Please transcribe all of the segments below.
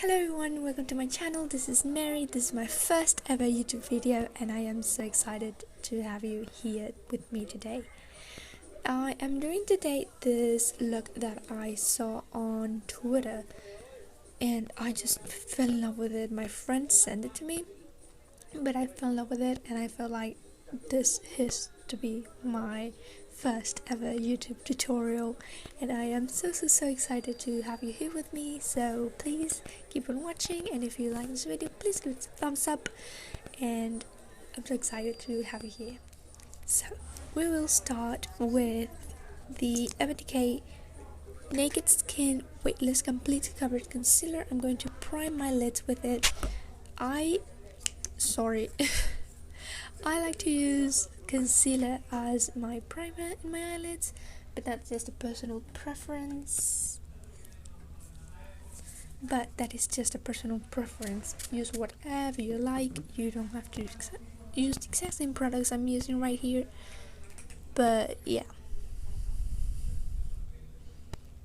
Hello everyone, welcome to my channel. This is Mary. This is my first ever YouTube video and I am so excited to have you here with me today. I am doing today this look that I saw on Twitter and I just fell in love with it. My friend sent it to me, but I fell in love with it and I felt like this has to be my first ever YouTube tutorial, and I am so excited to have you here with me. So please keep on watching, and if you like this video, please give it a thumbs up, and I'm so excited to have you here. So we will start with the RDK Naked Skin Weightless Completely Covered Concealer. I'm going to prime my lids with it. I like to use concealer as my primer in my eyelids, but that's just a personal preference. Use whatever you like. You don't have to use the exact same products I'm using right here, but yeah.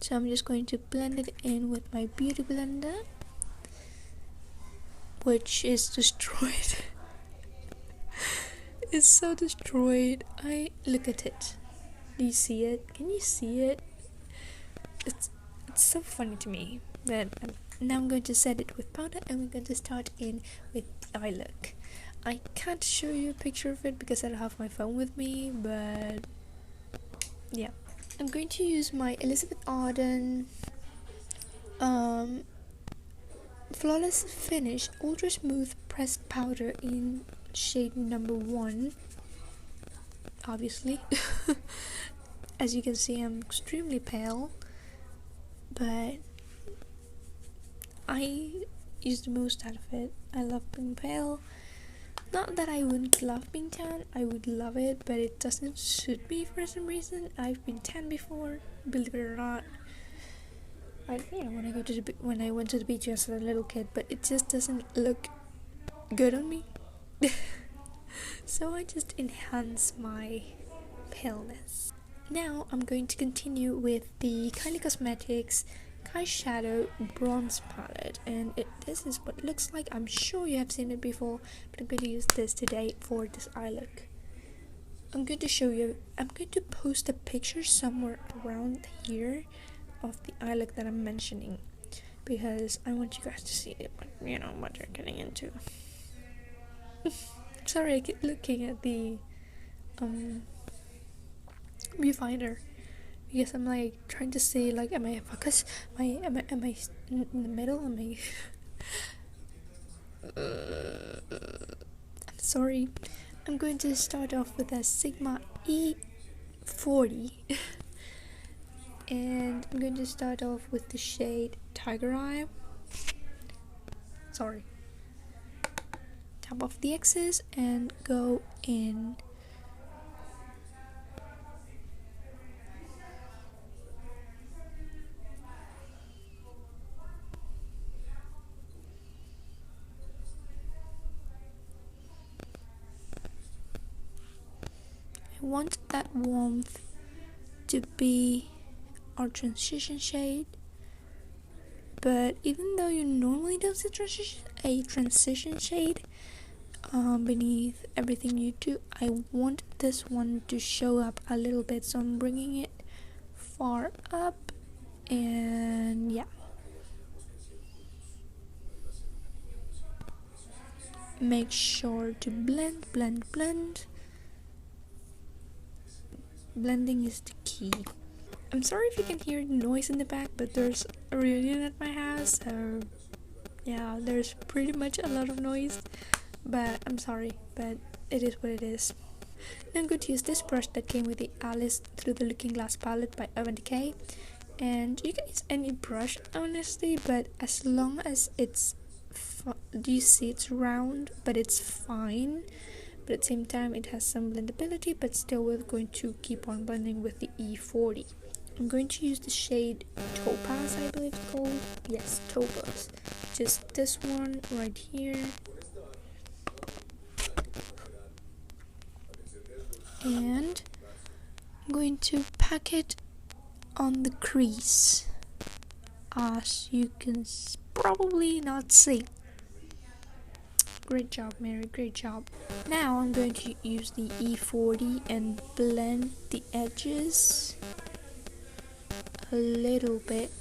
So I'm just going to blend it in with my beauty blender, which is destroyed. It's so destroyed. Look at it. Do you see it? Can you see it? It's so funny to me. But now I'm going to set it with powder, and we're going to start in with the eye look. I can't show you a picture of it because I don't have my phone with me, but yeah. I'm going to use my Elizabeth Arden Flawless Finish Ultra Smooth Pressed Powder in shade number 1. Obviously. As you can see, I'm extremely pale, but I use the most out of it. I love being pale. Not that I wouldn't love being tan, I would love it, but it doesn't suit me for some reason. I've been tan before, believe it or not. When I went to the beach as a little kid, but it just doesn't look good on me. So I just enhance my paleness. Now I'm going to continue with the Kylie Cosmetics Eyeshadow Bronze Palette, and this is what it looks like. I'm sure you have seen it before, but I'm going to use this today for this eye look. I'm going to post a picture somewhere around here of the eye look that I'm mentioning, because I want you guys to see it, what you're getting into. Sorry, I keep looking at the viewfinder because I'm like trying to see, like, am I focus? Am I in the middle? I'm sorry. I'm going to start off with a Sigma E40 and I'm going to start off with the shade Tiger Eye. Sorry. Tap off the excess and go in. I want that warmth to be our transition shade, but even though you normally don't see a transition shade beneath everything you do, I want this one to show up a little bit, so I'm bringing it far up, and yeah. Make sure to blend. Blending is the key. I'm sorry if you can hear noise in the back, but there's a reunion at my house, so yeah, there's pretty much a lot of noise, but I'm sorry, but it is what it is. Now I'm going to use this brush that came with the Alice Through the Looking Glass palette by RDK, and you can use any brush honestly, but as long as it's do you see it's round, but it's fine, but at the same time it has some blendability, but still we're going to keep on blending with the E40. I'm going to use the shade Topaz, I believe it's called. Yes, Topaz. Just this one right here. And I'm going to pack it on the crease, as you can probably not see. Great job, Mary, great job. Now I'm going to use the E40 and blend the edges a little bit.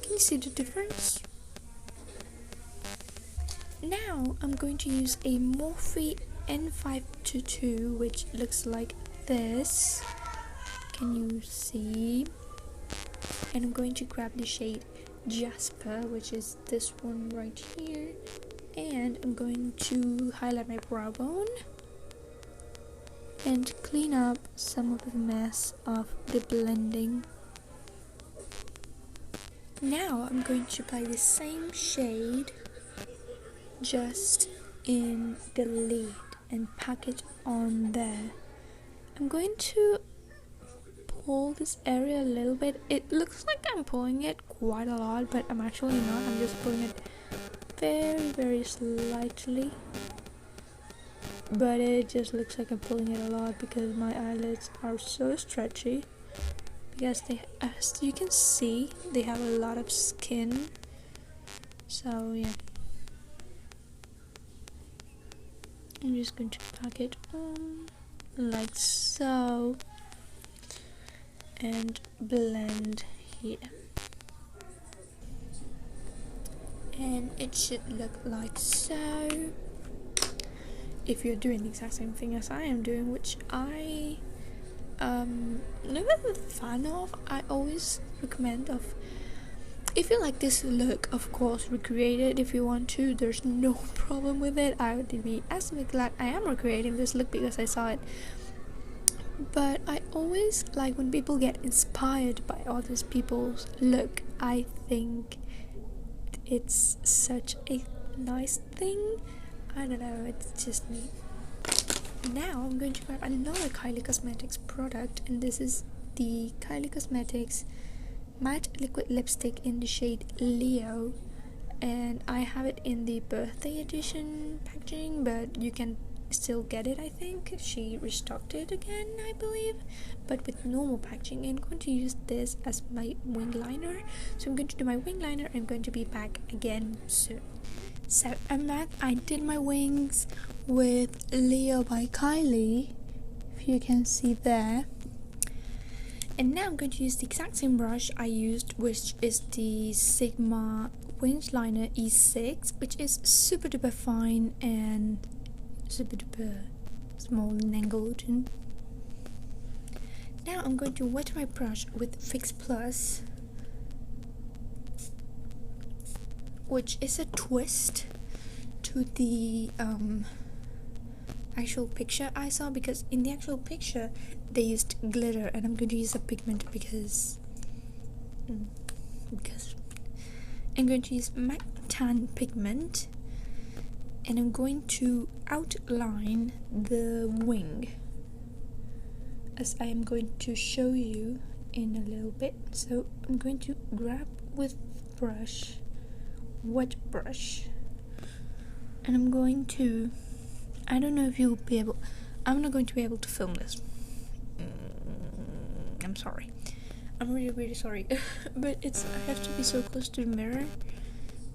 Can you see the difference? Now I'm going to use a Morphe N522, which looks like this. Can you see? And I'm going to grab the shade Jasper, which is this one right here, and I'm going to highlight my brow bone and clean up some of the mess of the blending. Now I'm going to apply the same shade just in the lid and pack it on there. I'm going to pull this area a little bit. It looks like I'm pulling it quite a lot, but I'm actually not. I'm just pulling it very slightly, but it just looks like I'm pulling it a lot because my eyelids are so stretchy, because they, as you can see, they have a lot of skin. So yeah, I'm just going to pack it on like so and blend here, and it should look like so. If you're doing the exact same thing as I am doing, which I never a fan of, I always recommend of, if you like this look, of course recreate it if you want to. There's no problem with it. I would be absolutely glad I am recreating this look because I saw it. But I always like when people get inspired by other people's look. I think it's such a nice thing. I don't know, it's just me. Now I'm going to grab another Kylie Cosmetics product, and this is the Kylie Cosmetics matte liquid lipstick in the shade Leo, and I have it in the birthday edition packaging, but you can still get it. I think she restocked it again, I believe, but with normal packaging. And I'm going to use this as my wing liner, so I'm going to do my wing liner. I'm going to be back again soon. So I'm back. I did my wings with Leo by Kylie, if you can see there, and now I'm going to use the exact same brush I used, which is the Sigma Wings Liner E6, which is super duper fine and super duper small and angled. Now I'm going to wet my brush with Fix Plus, which is a twist to the actual picture I saw, because in the actual picture they used glitter, and I'm going to use a pigment because I'm going to use matte tan pigment, and I'm going to outline the wing, as I am going to show you in a little bit. So I'm going to grab with brush, wet brush, and I'm going to, I don't know if you'll be able, I'm not going to be able to film this. I'm sorry. I'm really sorry. But I have to be so close to the mirror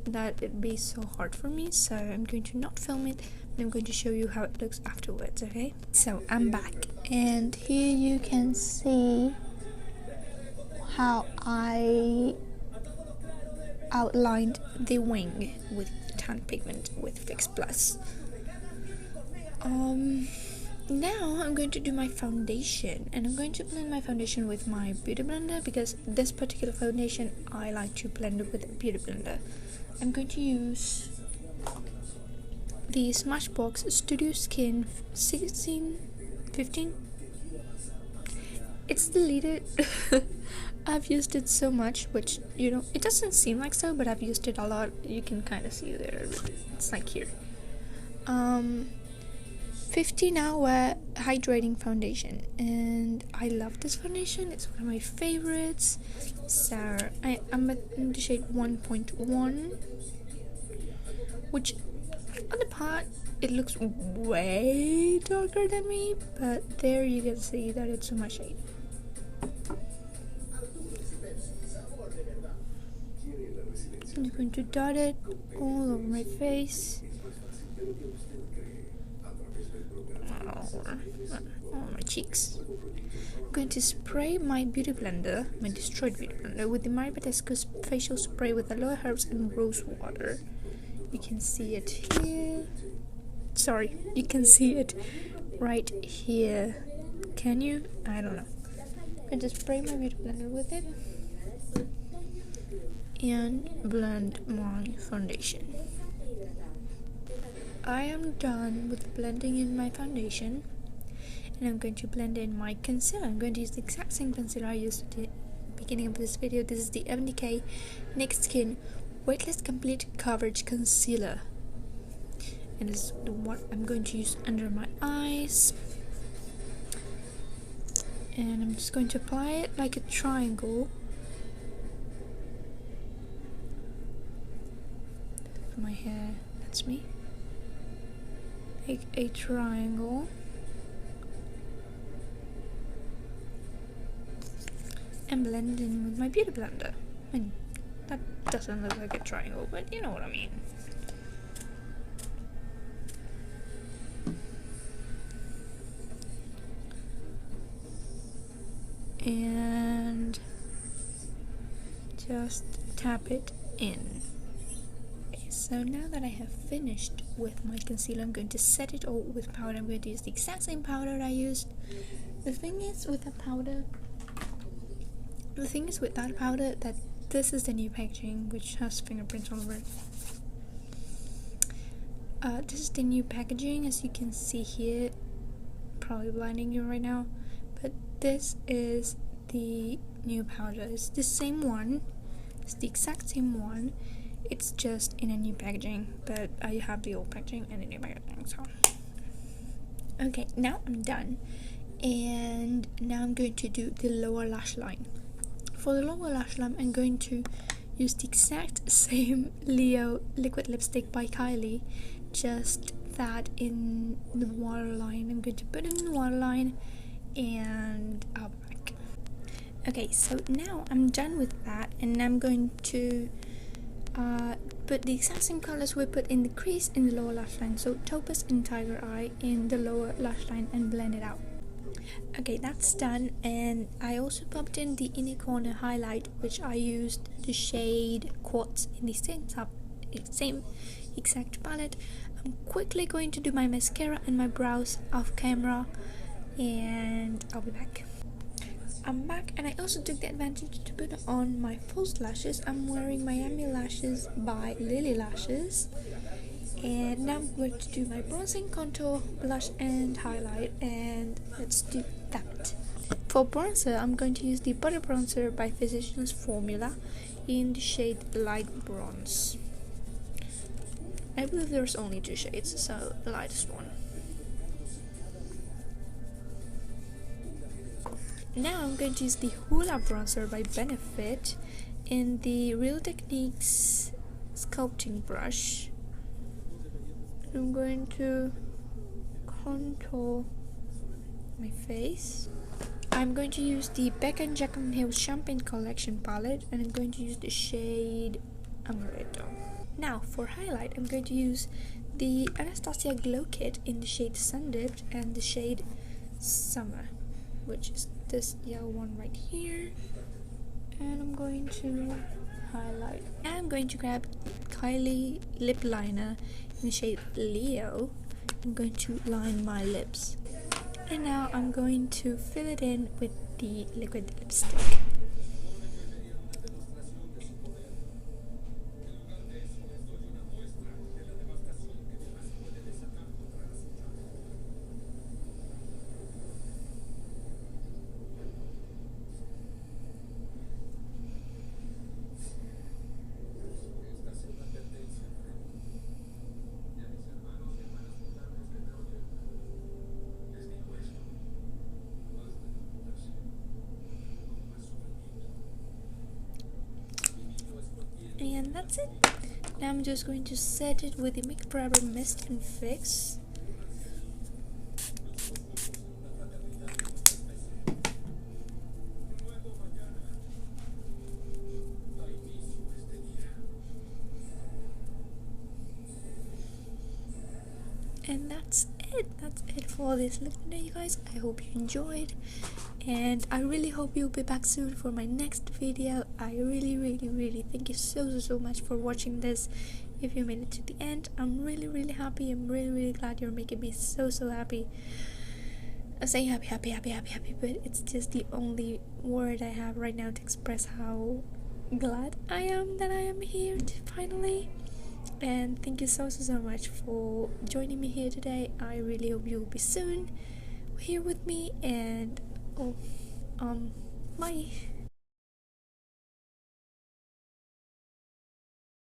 that it'd be so hard for me, so I'm going to not film it, and I'm going to show you how it looks afterwards, okay? So I'm back, and here you can see how I outlined the wing with tan pigment with Fix Plus. Now I'm going to do my foundation, and I'm going to blend my foundation with my beauty blender, because this particular foundation I like to blend it with a beauty blender. I'm going to use the Smashbox Studio Skin 1615. It's deleted. I've used it so much, which, you know, it doesn't seem like so, but I've used it a lot. You can kind of see there. It's like here. 15-hour hydrating foundation, and I love this foundation. It's one of my favorites. So I'm in the shade 1.1, which on the part it looks way darker than me, but there you can see that it's in my shade. I'm just going to dot it all over my face. On my cheeks. I'm going to spray my beauty blender, my destroyed beauty blender, with the Maribetesco's facial spray with aloe herbs and rose water. You can see it here. Sorry, you can see it right here. Can you? I don't know. I'm going to spray my beauty blender with it and blend my foundation. I am done with blending in my foundation, and I'm going to blend in my concealer. I'm going to use the exact same concealer I used at the beginning of this video. This is the RDK Naked Skin Weightless Complete Coverage Concealer, and this is what I'm going to use under my eyes. And I'm just going to apply it like a triangle. For my hair, that's me. Make a triangle. And blend in with my beauty blender. I mean, that doesn't look like a triangle, but you know what I mean. And just tap it in. Okay, so now that I have finished with my concealer, I'm going to set it all with powder. I'm going to use the exact same powder I used. The thing is with that powder that this is the new packaging, which has fingerprints all over it. This is the new packaging, as you can see here, probably blinding you right now, but this is the new powder. It's the same one, it's the exact same one, it's just in a new packaging, but I have the old packaging and the new packaging, so okay, now I'm done, and now I'm going to do the lower lash line. For the lower lash line, I'm going to use the exact same Leo liquid lipstick by Kylie, just that in the waterline. I'm going to put it in the waterline and I'll be back. Okay, so now I'm done with that, and I'm going to put the exact same colors we put in the crease in the lower lash line, so Topaz and Tiger Eye in the lower lash line, and blend it out. Okay, that's done, and I also popped in the inner corner highlight, which I used the shade Quartz in the same exact palette. I'm quickly going to do my mascara and my brows off camera, and I'll be back. I'm back, and I also took the advantage to put on my false lashes. I'm wearing Miami Lashes by Lily Lashes, and now I'm going to do my bronzing, contour, blush and highlight, and let's do that. For bronzer, I'm going to use the Butter Bronzer by Physicians Formula in the shade Light Bronze. I believe there's only 2 shades, so the lightest one. Now I'm going to use the Hula Bronzer by Benefit in the Real Techniques sculpting brush. I'm going to contour my face. I'm going to use the Becca & Jacqueline Hill Champagne Collection palette, and I'm going to use the shade Amaretto. Now for highlight, I'm going to use the Anastasia Glow Kit in the shade Sundipped and the shade Summer, which is this yellow one right here, and I'm going to highlight. Now I'm going to grab Kylie lip liner in the shade Leo. I'm going to line my lips, and now I'm going to fill it in with the liquid lipstick. And that's it. Now I'm just going to set it with the Makeup Forever Mist and Fix. And that's it for this look today, you guys. I hope you enjoyed, and I really hope you'll be back soon for my next video. I really thank you so much for watching this. If you made it to the end, I'm really happy. I'm really glad you're making me so happy. I'm saying happy, but it's just the only word I have right now to express how glad I am that I am here finally. And thank you so much for joining me here today. I really hope you'll be soon here with me, and bye.